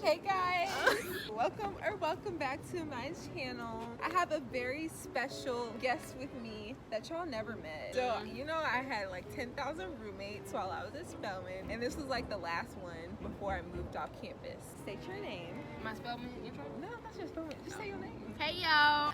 Hey guys, welcome back to my channel. I have a very special guest with me that y'all never met. So, you know, I had like 10,000 roommates while I was at Spelman, and this was like the last one before I moved off campus. State your name. My Spelman intro? No, that's your Spelman. Just say your name. Hey y'all,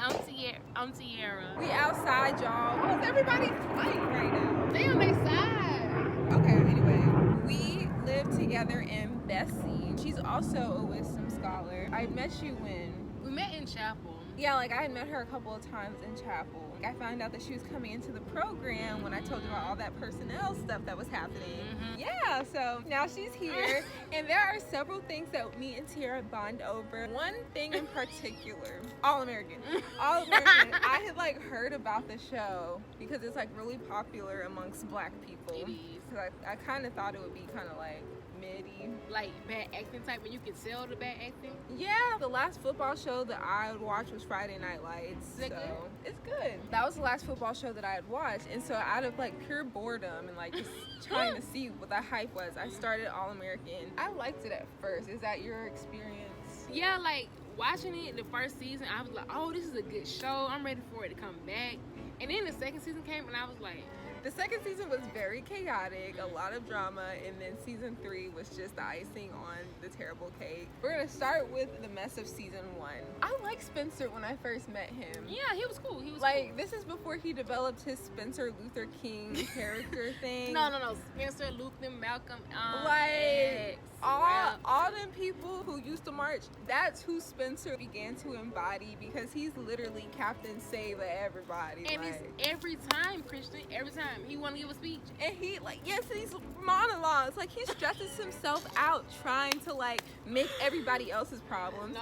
I'm Tierra. We outside, y'all. How's everybody fighting right now? They on their side. Okay, anyway, we live together in Bessie. She's also a wisdom scholar. I met you when? We met in chapel. Yeah, like I had met her a couple of times in chapel. I found out that she was coming into the program when I told you about all that personnel stuff that was happening. Yeah, so now she's here, and there are several things that me and Tierra bond over. One thing in particular, All American. I had like heard about the show because it's like really popular amongst Black people. It is. Cause I kind of thought it would be kind of like midi, like bad acting type, and you can sell the bad acting. Yeah, the last football show that I would watch was Friday Night Lights. Is it good? It's good. That was the last football show that I had watched, and so out of like pure boredom and like just trying to see what the hype was, I started All American. I liked it at first. Is that your experience? Yeah, like watching it the first season, I was like, oh, this is a good show. I'm ready for it to come back. And then the second season came, and I was like, the second season was very chaotic, a lot of drama, and then season 3 was just the icing on the terrible cake. We're gonna start with the mess of season 1. I liked Spencer when I first met him. yeah, he was cool. He was like, cool. This is before he developed his Spencer Luther King character thing. No. Spencer, Luther, Malcolm, like, X, all them people who used to march, that's who Spencer began to embody, because he's literally Captain Save everybody. And like, it's every time, Christian, every time he want to give a speech. and he, like, yes, these monologues, like, he stresses himself out trying to, like, make everybody else's problems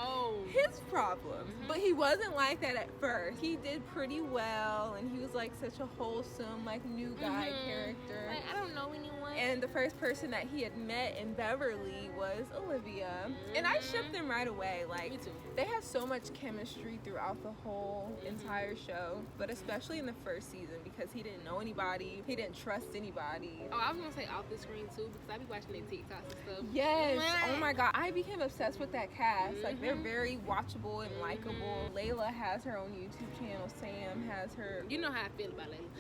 his problems. But he wasn't like that at first. He did pretty well, and he was, like, such a wholesome, like, new guy character. Like, I don't know anyone. And the first person that he had met in Beverly was Olivia. And I shipped them right away. Like, Me too. they had so much chemistry throughout the whole entire show, but especially in the first season, because he didn't know anybody, he didn't trust anybody. Oh, I was gonna say off the screen too, because I be watching their TikToks and stuff. Yes. Oh my God. I became obsessed with that cast. Like, they're very watchable and likable. Layla has her own YouTube channel. Sam has her. You know how I feel about Layla.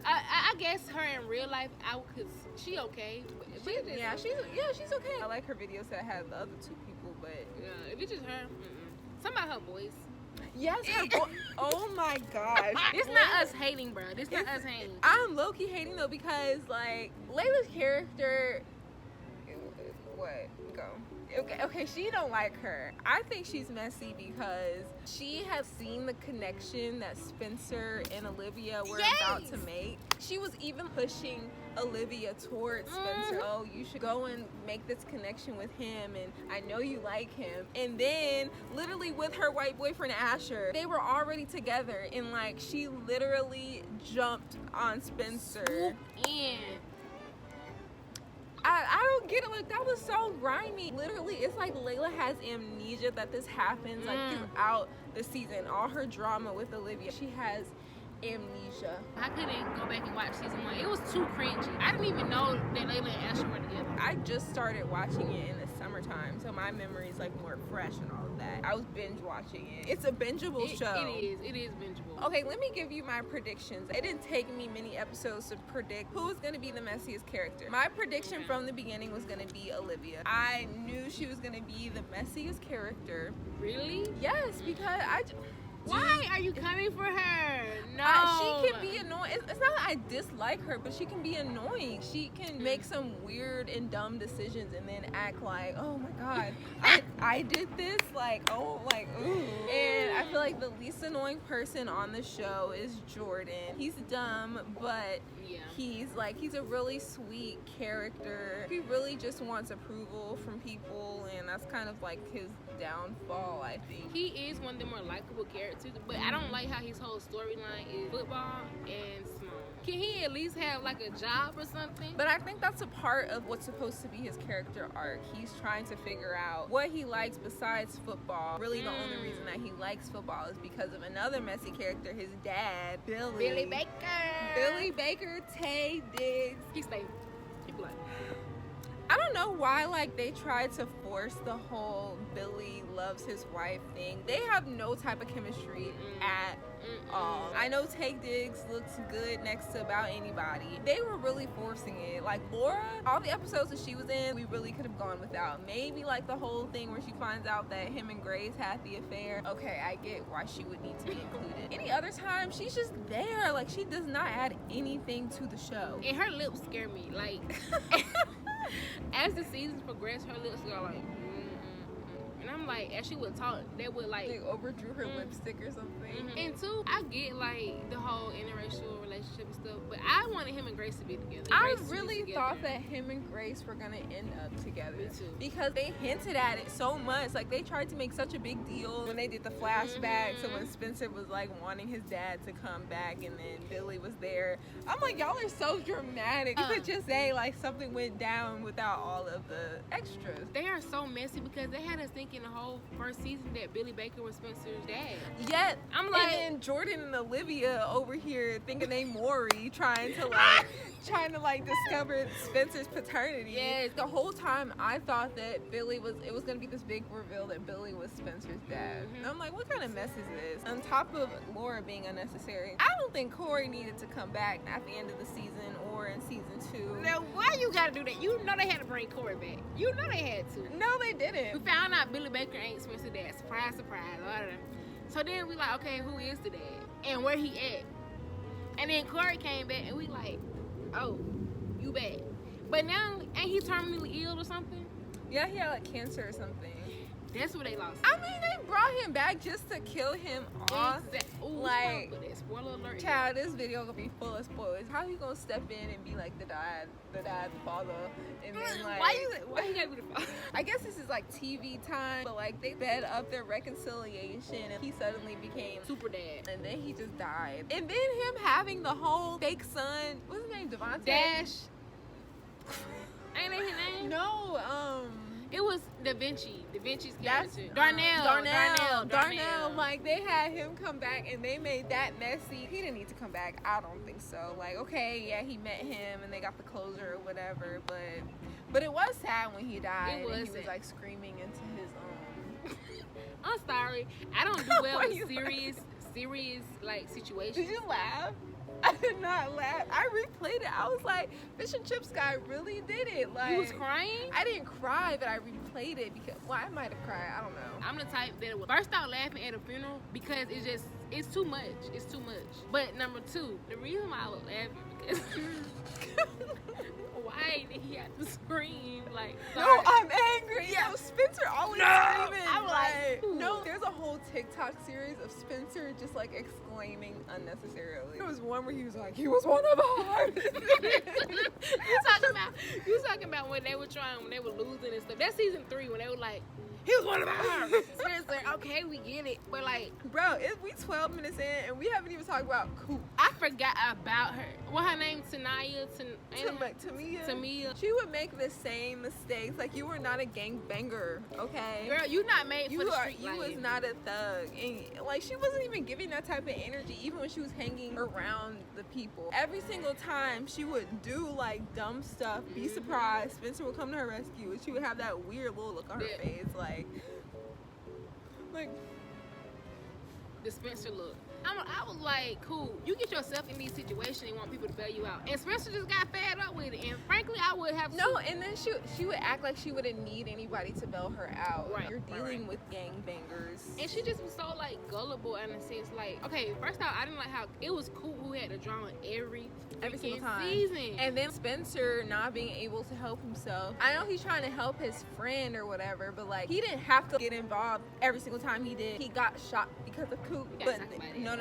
I guess her in real life, cause she okay. But She's okay. I like her videos that have the other 2 people, but yeah, if it's just her, somebody her voice. yes, her oh my gosh. It's not us hating, bro. It's not us hating. I'm low-key hating though, because like Layla's character, what? Go. Okay, she don't like her. I think she's messy because she has seen the connection that Spencer and Olivia were about to make. She was even pushing Olivia towards Spencer. Oh, you should go and make this connection with him, and I know you like him. And then literally with her white boyfriend Asher, they were already together, and like she literally jumped on Spencer. Swoop in. I don't get it. Like, that was so grimy. Literally, it's like Layla has amnesia that this happens like throughout the season. All her drama with Olivia, she has amnesia. I couldn't go back and watch season 1. It was too cringy. I didn't even know that Layla and Asher were together. I just started watching it in the summertime, so my memory is like more fresh and all of that. I was binge watching it. It's a bingeable show. It is bingeable. Okay, let me give you my predictions. It didn't take me many episodes to predict who was going to be the messiest character. My prediction from the beginning was going to be Olivia. I knew she was going to be the messiest character. Really? Yes, because why are you coming for her? No. She can be annoying. It's not that I dislike her, but she can be annoying. She can make some weird and dumb decisions and then act like, oh my God, I did this. Like, oh, like, ooh. And I feel like the least annoying person on the show is Jordan. He's dumb, but he's a really sweet character. He really just wants approval from people, and that's kind of like his downfall, I think. He is one of the more likable characters, but I don't like how his whole storyline is football and small. Can he at least have like a job or something? But I think that's a part of what's supposed to be his character arc. He's trying to figure out what he likes besides football. Really, the only reason that he likes football is because of another messy character, his dad, Billy Baker. Billy Baker, Tay Diggs. He stayed. He like, I don't know why, like, they tried to force the whole Billy loves his wife thing. They have no type of chemistry at all. I know Take Diggs looks good next to about anybody. They were really forcing it. Like, Laura, all the episodes that she was in, we really could have gone without. Maybe, like, the whole thing where she finds out that him and Grace had the affair. Okay, I get why she would need to be included. Any other time, she's just there. Like, she does not add anything to the show. And her lips scare me. Like, as the seasons progress, her lips go like, and I'm like, as she would talk, they would like, they overdrew her lipstick or something. And two, I get like the whole interracial relationship and stuff, but I wanted him and Grace to be together. I really thought that him and Grace were gonna end up together. Me too. Because they hinted at it so much. Like, they tried to make such a big deal when they did the flashback. So when Spencer was like wanting his dad to come back and then Billy was there, I'm like, y'all are so dramatic. You could just say like something went down without all of the extras. They are so messy because they had us thinking the whole first season that Billy Baker was Spencer's dad. Yet I'm like, and then Jordan and Olivia over here thinking they Maury, trying to discover Spencer's paternity. Yes. The whole time I thought that it was gonna be this big reveal that Billy was Spencer's dad. And I'm like, what kind of mess is this? On top of Laura being unnecessary, I don't think Corey needed to come back at the end of the season or in season 2. Now why you gotta do that? You know they had to bring Corey back. You know they had to. No, they didn't. We found out Billy Baker ain't Spencer's dad. Surprise, surprise. So then we like, okay, who is the dad? And where he at? And then Corey came back and we like, oh, you back. But now, ain't he terminally ill or something? Yeah, he had like cancer or something. That's what they lost. I mean, they brought him back just to kill him off. Ooh, like, spoiler alert. Child, this video gonna be full of spoilers. How you gonna step in and be like the dad, the father, and then like why you gotta be the father? I guess this is like TV time, but like they sped up their reconciliation, and he suddenly became super dad, and then he just died. And then him having the whole fake son. What's his name? Devontae. Dash. Ain't that his name? No. It was Da Vinci's character. Darnell. Like, they had him come back and they made that messy. He didn't need to come back. I don't think so. Like, okay, yeah, he met him and they got the closure or whatever, but it was sad when he died. It was and he was like screaming into his I'm sorry. I don't do well with serious like situations. Did you laugh? I did not laugh. I replayed it. I was like, Fish and Chips guy really did it. Like, you was crying? I didn't cry, but I replayed it because, well, I might have cried. I don't know. I'm the type that would burst out laughing at a funeral because it's too much. It's too much. But number 2, the reason why I was laughing because why did he have to scream? Like, sorry. No, I'm angry. Yeah, Spencer always screaming. I'm like, no, there's a whole TikTok series of Spencer just like exclaiming unnecessarily. There was one where he was like, he was one of ours. you talking about when they were losing and stuff. That's season 3 when they were like, he was one of ours. Spencer, okay, we get it. But like, bro, we 12 minutes in and we haven't even talked about Coop. I forgot about her. What her name? Tamia. She would make the same mistakes. Like, you were not a gangbanger, okay? Girl, you not made for the street life. You life. was not a thug. And like, she wasn't even giving that type of energy even when she was hanging around the people. Every single time she would do like dumb stuff, be surprised, Spencer would come to her rescue and she would have that weird little look on her face. Like the Spencer look. I was like, cool. You get yourself in these situations and want people to bail you out. And Spencer just got fed up with it. And frankly, I would have no. And then she would act like she wouldn't need anybody to bail her out. Right. You're dealing with gangbangers. And she just was so like gullible in a sense. Like, okay, first off, I didn't like how it was Coop who had the drama every single time. Season. And then Spencer not being able to help himself. I know he's trying to help his friend or whatever, but like, he didn't have to get involved every single time he did. He got shot because of Coop. But no.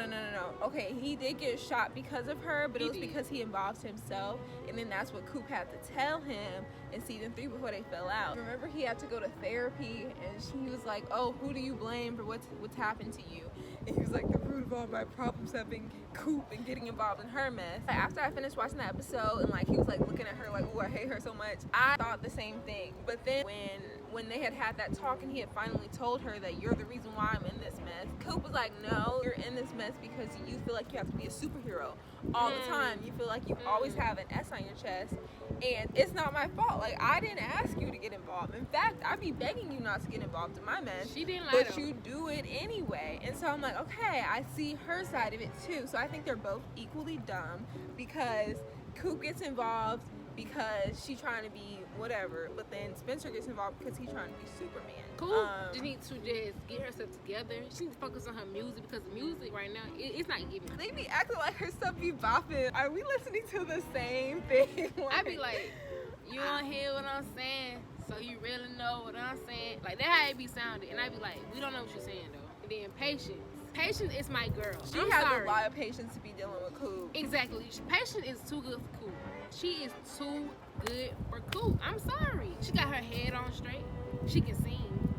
Okay, he did get shot because of her, but it was because he involved himself. And then that's what Coop had to tell him in season 3 before they fell out. Remember, he had to go to therapy and he was like, oh, who do you blame for what's happened to you? And he was like, the root of all my problems have been Coop and getting involved in her mess. After I finished watching that episode and like he was like looking at her like, oh, I hate her so much, I thought the same thing. But then when they had that talk and he had finally told her that you're the reason why I'm in this mess, Coop was like, no, you're in this mess because you feel like you have to be a superhero all the time. You feel like you always have an S on your chest, and it's not my fault. Like, I didn't ask you to get involved. In fact, I'd be begging you not to get involved in my mess. She didn't lie, but though. you do it anyway. And so I'm like, okay, I see her side of it too. So I think they're both equally dumb, because Coop gets involved because she's trying to be whatever, but then Spencer gets involved because he's trying to be Superman. Coop just needs to just get herself together. She needs to focus on her music, because the music right now, it's not giving. They be acting like her stuff be bopping. Are we listening to the same thing? I be like, you don't hear what I'm saying, so you really know what I'm saying. Like, that how it be sounding. And I be like, we don't know what you're saying though. And then Patience is my girl. She I'm has sorry. a lot of patience to be dealing with Coop. Exactly. Patience is too good for Coop. She is too good for Coop. I'm sorry. She got her head on straight. She can sing.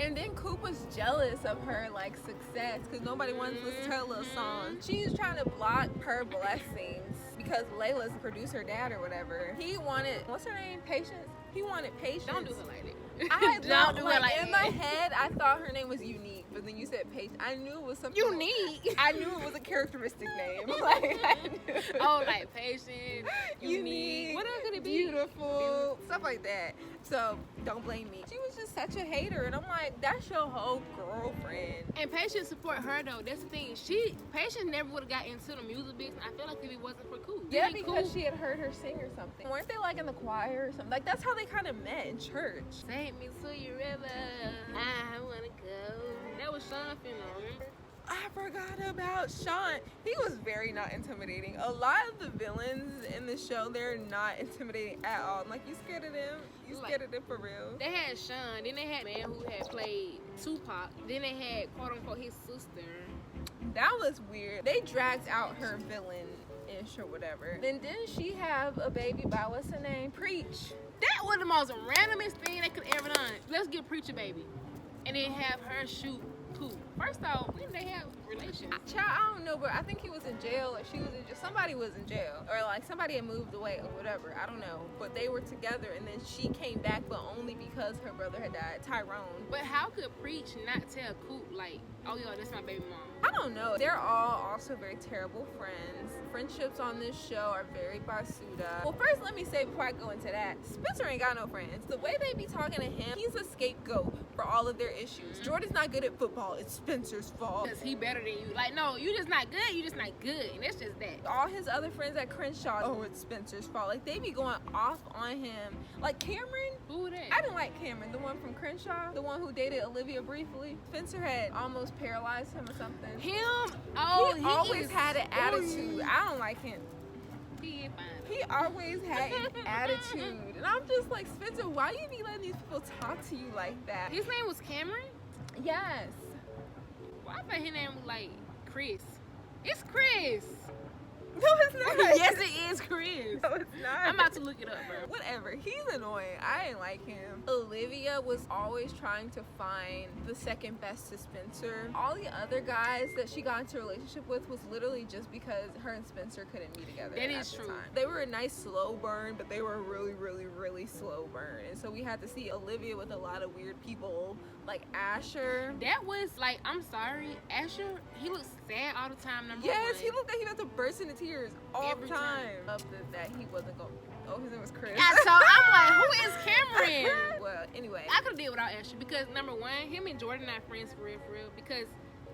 And then Coop was jealous of her like success because nobody wanted to listen to her little song. She's trying to block her blessings because Layla's producer dad or whatever. He wanted, what's her name? Patience? He wanted Patience. Don't do her like that. I Don't do her like in that. my head, I thought her name was Unique, but then you said Patience. I knew it was something. Unique. I knew it was a characteristic name. Like, I knew. Oh, like Patience, Unique. What else could it be? Beautiful, stuff like that. So don't blame me. She was just such a hater, and I'm like, that's your whole girlfriend. And Patience support her though. That's the thing. Patience never would have got into the music business. I feel like if it wasn't for Coop. Yeah, Really, because Coop she had heard her sing or something. Weren't they like in the choir or something? Like that's how they kind of met in church. Take me to your river. I wanna go. That was Sean Finna, remember? I forgot about Sean. He was very not intimidating. A lot of the villains in the show, they're not intimidating at all. I'm like, you scared of them? You scared of them for real? They had Sean, then they had man who had played Tupac, then they had quote unquote his sister. That was weird. They dragged out her villain-ish or whatever. Then didn't she have a baby by what's her name? Preach. That was the most randomest thing they could ever done. Let's get Preach a baby, and then have her shoot Coop. First off, when did they have relations? Child, I don't know, but I think he was in jail, or she was in jail. Somebody was in jail, or like somebody had moved away, or whatever. I don't know. But they were together, and then she came back, but only because her brother had died, Tyrone. But how could Preach not tell Coop like, oh yo, that's my baby mom? I don't know. They're all also very terrible friends. Friendships on this show are very basuda. Well, first let me say before I go into that, Spencer ain't got no friends. The way they be talking to him, he's a scapegoat for all of their issues. Jordan's not good at football. It's Spencer's fault. Because he better than you. Like, no, you just not good. You just not good. And that's just that. All his other friends at Crenshaw, oh, it's Spencer's fault. Like, they be going off on him. Like Cameron. Who that? I didn't like Cameron, the one from Crenshaw, the one who dated Olivia briefly. Spencer had almost paralyzed him or something. Him? Oh, he always had an attitude. Ooh. I don't like him. He ain't fine. He always had an attitude. And I'm just like, Spencer, why you be letting these people talk to you like that? His name was Cameron? Yes. Well, I thought his name was like Chris. It's Chris. No, it's not. Yes, it is Chris. No, it's not. I'm about to look it up, bro. Whatever. He's annoying. I didn't like him. Olivia was always trying to find the second best to Spencer. All the other guys that she got into a relationship with was literally just because her and Spencer couldn't be together. That at is the true. time. They were a nice slow burn, but they were a really, really, really slow burn. And so we had to see Olivia with a lot of weird people, like Asher. That was like, I'm sorry, Asher, he looks sad all the time. Number Yes, one. he looked like he was about to burst into tears all Every the time. time. Loved that he wasn't going. Oh, his name was Chris. Yeah, so I'm like, who is Cameron? Well, anyway. I could have did without Asher because number one, him and Jordan not friends for real, because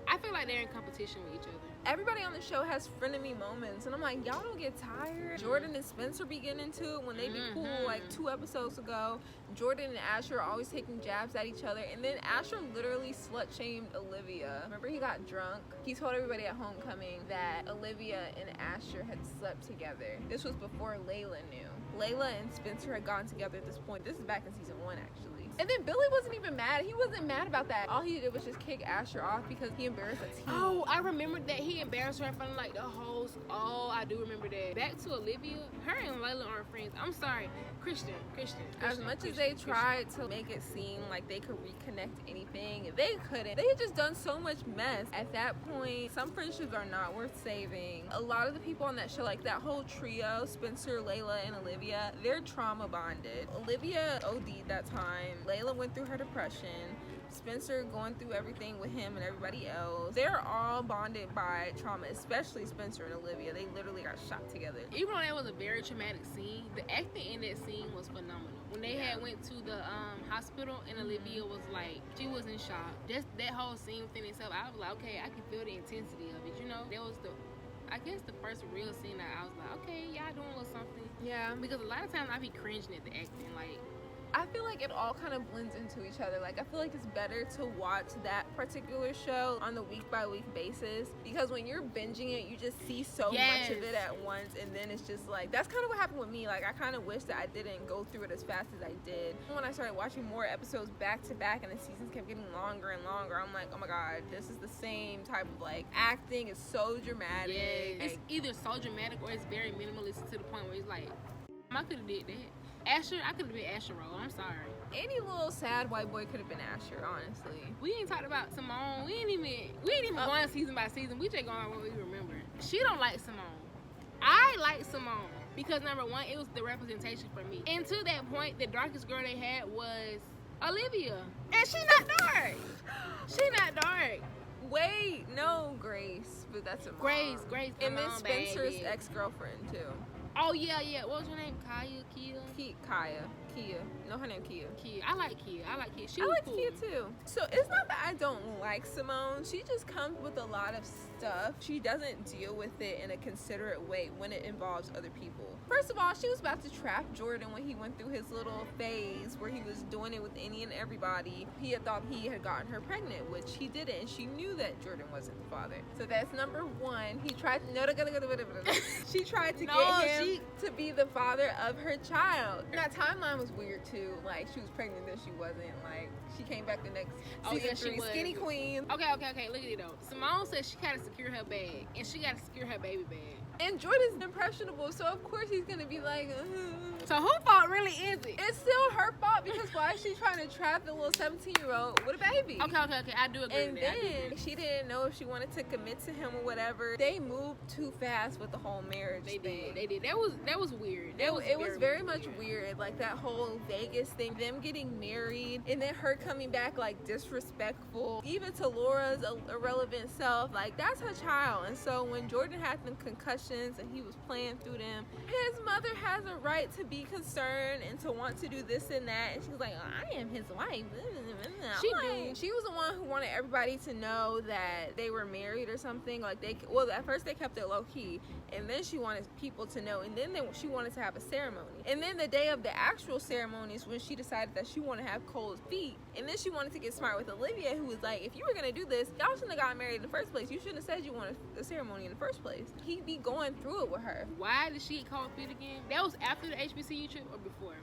I feel like they're in competition with each other. Everybody on the show has frenemy moments, and I'm like, y'all don't get tired. Jordan and Spencer be getting into it when they be cool, like 2 episodes ago. Jordan and Asher are always taking jabs at each other, and then Asher literally slut-shamed Olivia. Remember, he got drunk. He told everybody at homecoming that Olivia and Asher had slept together. This was before Layla knew. Layla and Spencer had gotten together at this point. This is back in season 1, actually. And then Billy wasn't even mad. He wasn't mad about that. All he did was just kick Asher off because he embarrassed a team. Oh, I remember that he embarrassed her in front of like the host. Oh, I do remember that. Back to Olivia, her and Layla aren't friends. I'm sorry, Christian. As much as they tried to make it seem like they could reconnect anything, they couldn't. They had just done so much mess. At that point, some friendships are not worth saving. A lot of the people on that show, like that whole trio, Spencer, Layla, and Olivia, they're trauma bonded. Olivia OD'd that time. Layla went through her depression. Spencer going through everything with him and everybody else. They're all bonded by trauma, especially Spencer and Olivia. They literally got shot together. Even though that was a very traumatic scene, the acting in that scene was phenomenal. When they had went to the hospital and Olivia was like, she was in shock. Just that whole scene within itself, I was like, okay, I can feel the intensity of it. You know, that was I guess the first real scene that I was like, okay, y'all doing a little something. Yeah. Because a lot of times I be cringing at the acting, like. I feel like it all kind of blends into each other. Like, I feel like it's better to watch that particular show on a week-by-week basis, because when you're binging it, you just see so much of it at once, and then it's just like, that's kind of what happened with me. Like, I kind of wish that I didn't go through it as fast as I did. When I started watching more episodes back-to-back and the seasons kept getting longer and longer, I'm like, oh my god, this is the same type of, like, acting. It's so dramatic. Yes. It's either so dramatic or it's very minimalist to the point where it's like, I could have did that. Asher, I could have been Asher role. I'm sorry. Any little sad white boy could have been Asher, honestly. We ain't talked about Simone. We ain't even going season by season. We just going on what we remember. She don't like Simone. I like Simone because number one, it was the representation for me. And to that point, the darkest girl they had was Olivia, and she not dark. She not dark. Wait, no, Grace, but that's a mom. Grace, and then Spencer's baby. Ex-girlfriend too. Oh yeah. What was her name? Kia. Kia. No, her name Kia. I like Kia. She I was like cool. Kia too. So it's not that I don't like Simone. She just comes with a lot of stuff. She doesn't deal with it in a considerate way when it involves other people. First of all, she was about to trap Jordan when he went through his little phase where he was doing it with any and everybody. He had thought he had gotten her pregnant, which he didn't, and she knew that Jordan wasn't the father. So that's number one. He tried she tried to get him to be the father of her child. That timeline was weird too. Like, she was pregnant, then she wasn't. Like, she came back the next season 3, skinny queen. Okay. Look at it though. Simone said she gotta secure her bag, and she gotta secure her baby bag. And Jordan's impressionable, so of course he's gonna be like, So whose fault really is it? It's still her fault, because why is she trying to trap the little 17-year-old with a baby? Okay. I do agree and with that. then she didn't know if she wanted to commit to him or whatever. They moved too fast with the whole marriage thing. They did. That was weird. It was very much weird. Like, that whole Vegas thing, them getting married, and then her coming back like disrespectful, even to Laura's irrelevant self. Like, that's her child. And so when Jordan had them concussions and he was playing through them, his mother has a right to be concerned and to want to do this and that. And she was like, I am his wife. She was the one who wanted everybody to know that they were married or something. Like, at first they kept it low key, and then she wanted people to know, and then she wanted to have a ceremony. And then the day of the actual ceremony is when she decided that she wanted to have cold feet. And then she wanted to get smart with Olivia, who was like, if you were gonna do this, y'all shouldn't have gotten married in the first place. You shouldn't have said you wanted a ceremony in the first place. He'd be going through it with her. Why did she get cold feet again? That was after the HBCU trip or before?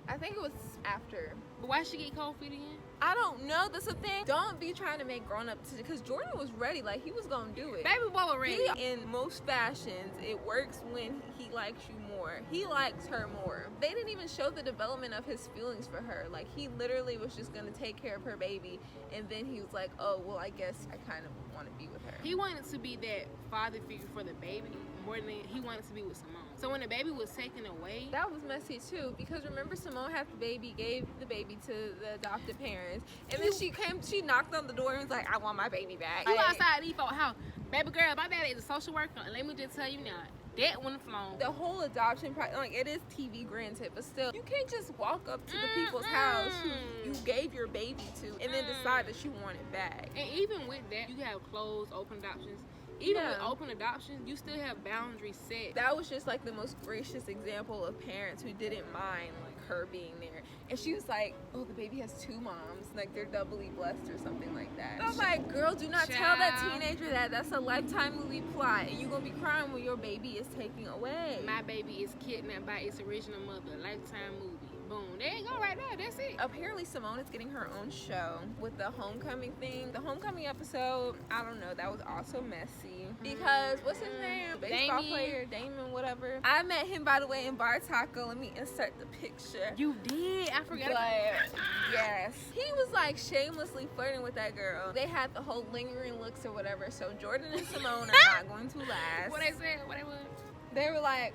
I think it was after. But why did she get cold feet again? I don't know. That's the thing. Don't be trying to make grown up because Jordan was ready. Like, he was gonna do it. Baby boy was ready. In most fashions, it works when he likes you more. He likes her more. They didn't even show the development of his feelings for her. Like, he literally was just gonna take care of her baby, and then he was like, oh, well, I guess I kind of want to be with her. He wanted to be that father figure for the baby more than he wanted to be with Simone. So when the baby was taken away, that was messy too, because remember, Simone had the baby, gave the baby to the adopted parents, and then she knocked on the door and was like, I want my baby back. You outside the house, baby girl, my daddy is a social worker, and let me just tell you now, that wouldn't flown. The whole adoption process, like, it is TV granted, but still, you can't just walk up to the people's house who you gave your baby to and then decide that you want it back. And even with that, you have closed, open adoptions. Even with open adoption, you still have boundaries set. That was just like the most gracious example of parents who didn't mind like her being there. And she was like, oh, the baby has 2 moms. Like, they're doubly blessed or something like that. I was like, girl, do not tell that teenager that. That's a Lifetime movie plot. And you're going to be crying when your baby is taken away. My baby is kidnapped by its original mother. Lifetime movie. Boom. There you go right there. That's it. Apparently, Simone is getting her own show with the homecoming thing. The homecoming episode, I don't know, that was also messy. Because, what's his name? Baseball player, Damon, whatever. I met him, by the way, in Bar Taco. Let me insert the picture. You did? I forgot. But, yes. He was, like, shamelessly flirting with that girl. They had the whole lingering looks or whatever. So, Jordan and Simone are not going to last. What they said? What they was? They were like...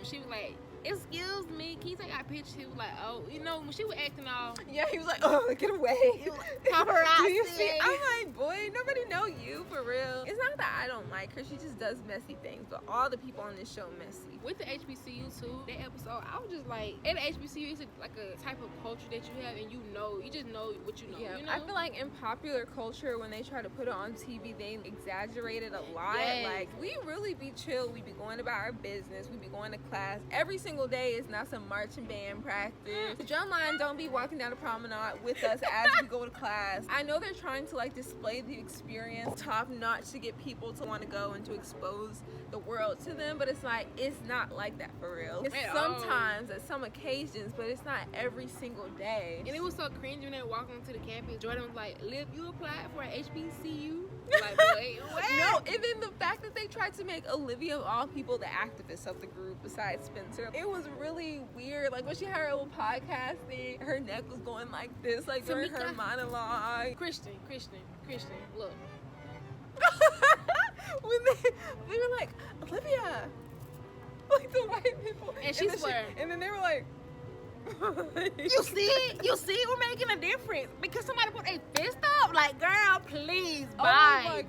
She was like... excuse me, can you take our picture? He was like, oh, you know, when she was acting all Yeah, he was like, oh, get away. paparazzi. Do you see? I'm like, boy, nobody know you for real. It's not that I don't like her. She just does messy things. But all the people on this show messy. With the HBCU too, that episode, I was just like, at the HBCU, it's like a type of culture that you have, and you just know what you know. Yeah, you know? I feel like in popular culture, when they try to put it on TV, they exaggerate it a lot. Yes. Like, we really be chill. We be going about our business. We be going to class. Every single day is not some marching band practice. The drum line don't be walking down the promenade with us as we go to class. I know they're trying to like display the experience top notch to get people to want to go and to expose the world to them, but it's like, it's not like that for real. It's sometimes at some occasions, but it's not every single day. And it was so cringe when they walking onto the campus. Jordan was like, Liv, you applied for an HBCU? Like, wait, what? No, and then the fact that they tried to make Olivia of all people the activist of the group besides Spencer, it was really weird. Like when she had her little podcast thing, her neck was going like this, like during her monologue. Christian, look. When they were like, Olivia, like the white people, and she swear, and then they were like, you see, we're making a difference because somebody put a fist up. Like, girl, please, bye.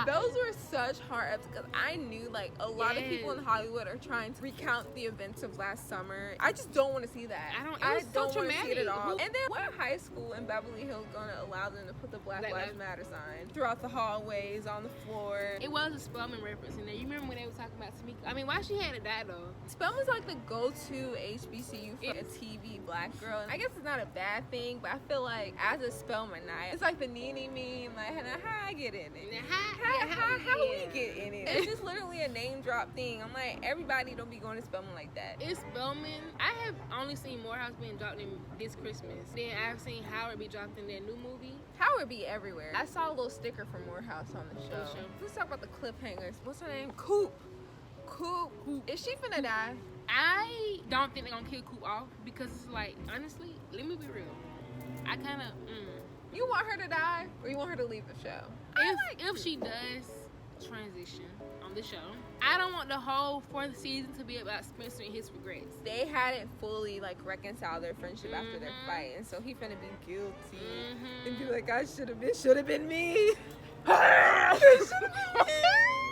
Those were such hard ups because I knew like a lot of people in Hollywood are trying to recount the events of last summer. I just don't want to see that. I don't want to see it at all. And then what high school in Beverly Hills going to allow them to put the Black Lives Matter sign throughout the hallways, on the floor? It was a Spelman reference in there. You remember when they were talking about Tamika? I mean, why she had to die though? Spelman's like the go-to HBCU for a TV black girl. And I guess it's not a bad thing, but I feel like as a Spelman night, it's like the Nene meme, like how I get in it. How we get in it? It's just literally a name drop thing. I'm like, everybody don't be going to Spelman like that. It's Spelman. I have only seen Morehouse being dropped in this Christmas. Then I've seen Howard be dropped in that new movie. Howard be everywhere. I saw a little sticker from Morehouse on the show. Let's talk about the Cliffhangers. What's her name? Coop. Is she finna die? I don't think they're gonna kill Coop off because it's like, honestly, let me be real. I kind of, You want her to die or you want her to leave the show? If she does transition on the show, I don't want the whole 4th season to be about Spencer and his regrets. They hadn't fully like reconciled their friendship after their fight, and so he finna be guilty and be like, I should have been me.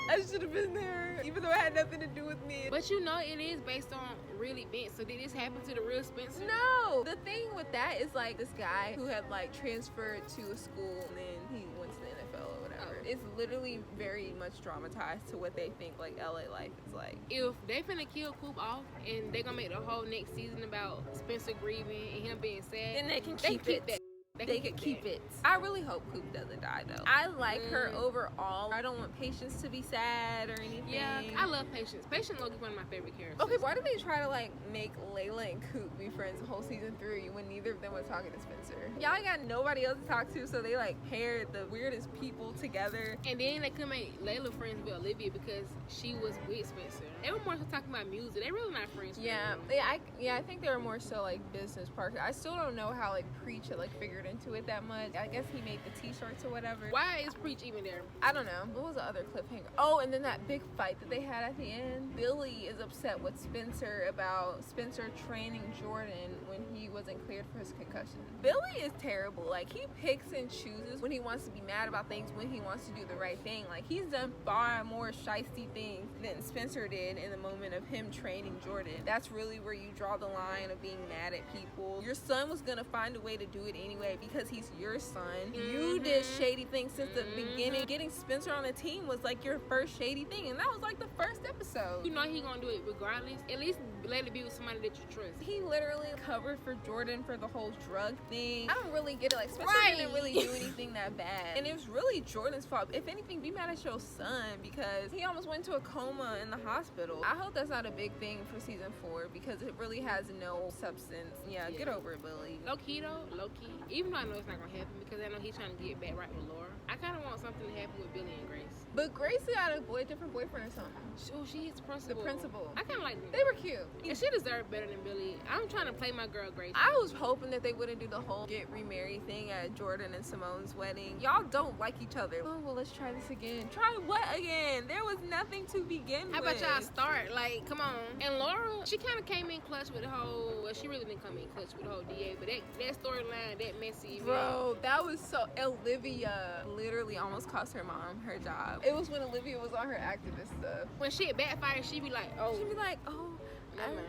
I should have been there, even though it had nothing to do with me. But you know, it is based on real events. So did this happen to the real Spencer? No. The thing with that is like this guy who had like transferred to a school and then he went to the NFL or whatever. It's literally very much dramatized to what they think like LA life is like. If they finna kill Coop off and they're gonna make the whole next season about Spencer grieving and him being sad, then they can keep it. They could keep it. I really hope Coop doesn't die though. I like her overall. I don't want Patience to be sad or anything. Yeah, I love Patience. Patience is one of my favorite characters. Okay, why did they try to like make Layla and Coop be friends the whole season 3 when neither of them was talking to Spencer? Y'all got nobody else to talk to, so they like paired the weirdest people together. And then they could make Layla friends with Olivia because she was with Spencer. They were more so talking about music. They really not friends. I think they were more so like business partners. I still don't know how like Preach had like figured into it that much. I guess he made the t-shirts or whatever. Why is Preach even there? I don't know. What was the other cliffhanger? Oh, and then that big fight that they had at the end. Billy is upset with Spencer about Spencer training Jordan when he wasn't cleared for his concussion. Billy is terrible. Like, he picks and chooses when he wants to be mad about things, when he wants to do the right thing. Like, he's done far more shiesty things than Spencer did in the moment of him training Jordan. That's really where you draw the line of being mad at people. Your son was gonna find a way to do it anyway because he's your son. You did shady things since the beginning. Getting Spencer on the team was like your first shady thing, and that was like the first episode. You know he gonna do it regardless. At least let it be with somebody that you trust. He literally covered for Jordan for the whole drug thing. I don't really get it. Like, Spencer didn't really do anything that bad, and it was really Jordan's fault. If anything, be mad at your son because he almost went into a coma in the hospital. I hope that's not a big thing for season 4 because it really has no substance. Yeah, get over it, Billy. Low key though, low key. Even though I know it's not gonna happen because I know he's trying to get back right with Laura. I kind of want something to happen with Billy and Grace. But Grace got a different boyfriend or something. Oh, she's the principal. The principal. I kind of like them. They were cute. And she deserved better than Billy. I'm trying to play my girl Grace. I was hoping that they wouldn't do the whole get remarried thing at Jordan and Simone's wedding. Y'all don't like each other. Oh, well, let's try this again. Try what again? There was nothing to begin How with. about y'all start? Like, come on. And Laura, she kind of came in clutch with the whole, well, she really didn't come in clutch with the whole DA, but that storyline, that messy. Bro, that was so... Olivia literally almost cost her mom her job. It was when Olivia was on her activist stuff. When shit backfired, she'd be like, oh. She'd be like, oh, never mind.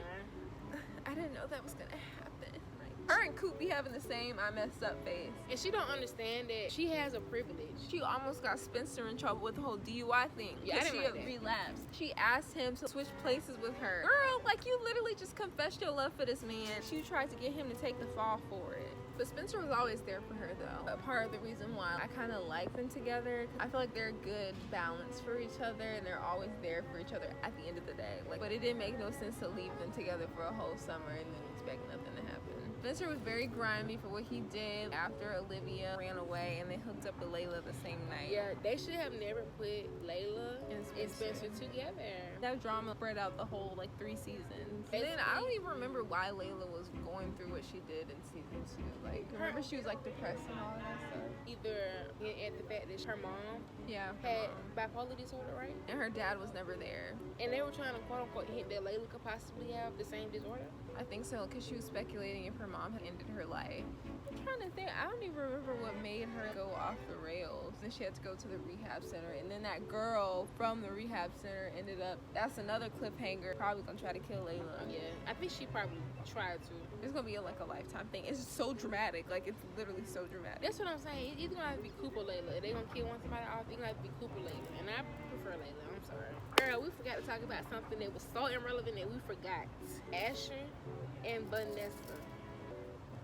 I didn't know that was gonna happen. Like, her and Coop be having the same I messed up face. And she don't understand that she has a privilege. She almost got Spencer in trouble with the whole DUI thing. Yeah, I didn't she like that. relapsed. She asked him to switch places with her. Girl, like, you literally just confessed your love for this man. She tried to get him to take the fall for it. But Spencer was always there for her, though. A part of the reason why I kind of like them together, I feel like they're a good balance for each other, and they're always there for each other at the end of the day. Like, but it didn't make no sense to leave them together for a whole summer and then expect nothing to happen. Spencer was very grimy for what he did after Olivia ran away, and they hooked up with Layla the same night. Yeah, they should have never put Layla and Spencer together. That drama spread out the whole, like, 3 seasons. And then I don't even remember why Layla was going through what she did in season 2. Like, remember she was, like, depressed and all that stuff? Either at the fact that her mom had bipolar disorder, right? And her dad was never there. And they were trying to quote-unquote hint that Layla could possibly have the same disorder. I think so, because she was speculating if her mom had ended her life. I'm trying to think. I don't even remember what made her go off the rails. Then she had to go to the rehab center. And then that girl from the rehab center ended up... That's another cliffhanger. Probably gonna try to kill Layla. Yeah, I think she probably tried to. It's gonna be like a lifetime thing. It's so dramatic. Like, it's literally so dramatic. That's what I'm saying. It's either gonna have to be Coop or Layla. If they gonna kill one somebody off, it's gonna have to be Coop or Layla. And I prefer Layla. I'm sorry. Girl, we forgot to talk about something that was so irrelevant that we forgot. Asher and Vanessa.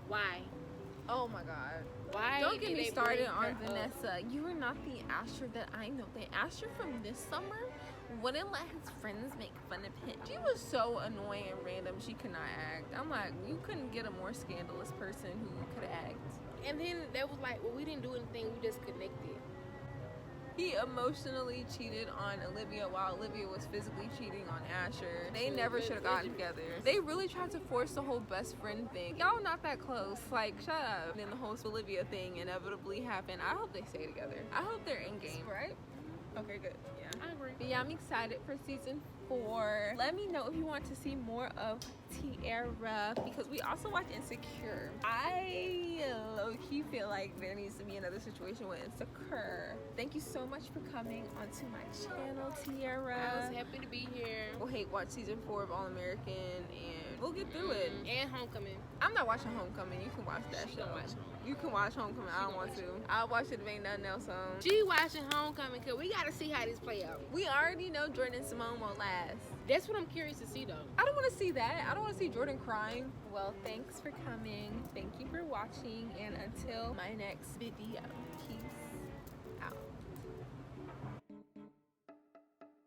Why? Oh my god. Why? Don't get me started on her Vanessa. You are not the Asher that I know. The Asher from this summer wouldn't let his friends make fun of him. She was so annoying and random, she could not act. I'm like, you couldn't get a more scandalous person who could act. And then that was like, well, we didn't do anything, we just connected. He emotionally cheated on Olivia while Olivia was physically cheating on Asher. They never should have gotten together. They really tried to force the whole best friend thing. Y'all not that close. Like, shut up. And then the whole Olivia thing inevitably happened. I hope they stay together. I hope they're in game, right? Okay, good. Yeah. I agree. But yeah, I'm excited for season 4. Let me know if you want to see more of Tiara, because we also watch Insecure. I low-key feel like there needs to be another situation with Insecure. Thank you so much for coming onto my channel, Tiara. I was happy to be here. We'll watch season 4 of All American, and we'll get through it. And Homecoming. I'm not watching Homecoming. You can watch that show. You can watch Homecoming. I don't want to. I'll watch it if ain't nothing else on. She watching Homecoming because we got to see how this play out. We already know Jordan and Simone won't last. That's what I'm curious to see, though. I don't want to see that. I don't want to see Jordan crying. Well, thanks for coming. Thank you for watching. And until my next video.